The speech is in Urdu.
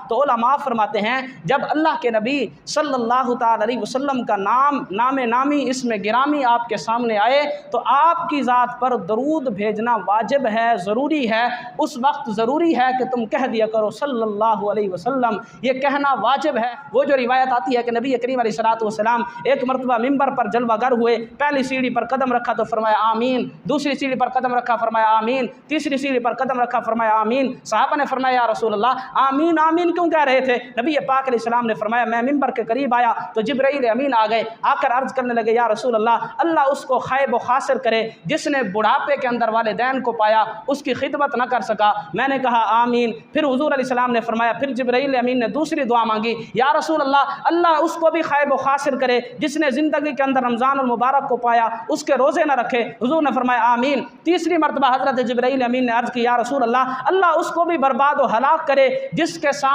تو علماء فرماتے ہیں جب اللہ کے نبی صلی اللہ تعالی علیہ وسلم کا نام نامی اسم گرامی آپ کے سامنے آئے تو آپ کی ذات پر درود بھیجنا واجب ہے، ضروری ہے۔ اس وقت ضروری ہے کہ تم کہہ دیا کرو صلی اللہ علیہ وسلم، یہ کہنا واجب ہے۔ وہ جو روایت آتی ہے کہ نبی کریم علیہ السلام ایک مرتبہ ممبر پر جلوہ گر ہوئے، پہلی سیڑھی پر قدم رکھا تو فرمایا آمین، دوسری سیڑھی پر قدم رکھا فرمایا آمین، تیسری سیڑھی پر قدم رکھا فرمایا آمین۔ صحابہ نے فرمایا یا رسول اللہ آمین آمین کیوں کہہ رہے تھے؟ نبی پاک علیہ السلام نے فرمایا میں ممبر کے قریب آیا تو جبرائیل امین آ گئے، آ کر عرض کرنے لگے یا رسول اللہ اس کو خائب و خاسر کرے جس نے بڑھاپے کے اندر والدین کو پایا، اس کی خدمت نہ کر سکا۔ میں نے کہا آمین۔ پھر حضور علیہ السلام نے فرمایا، پھر جبرائیل امین نے دوسری دعا مانگی، یا رسول اللہ اس کو بھی خائب و خاسر کرے جس نے زندگی کے اندر رمضان المبارک کو پایا، اس کے روزے نہ رکھے۔ حضور نے فرمایا آمین۔ تیسری مرتبہ حضرت جبرائیل امین نے عرض کی یا رسول اللہ اس کو بھی برباد و ہلاک کرے جس کے ساتھ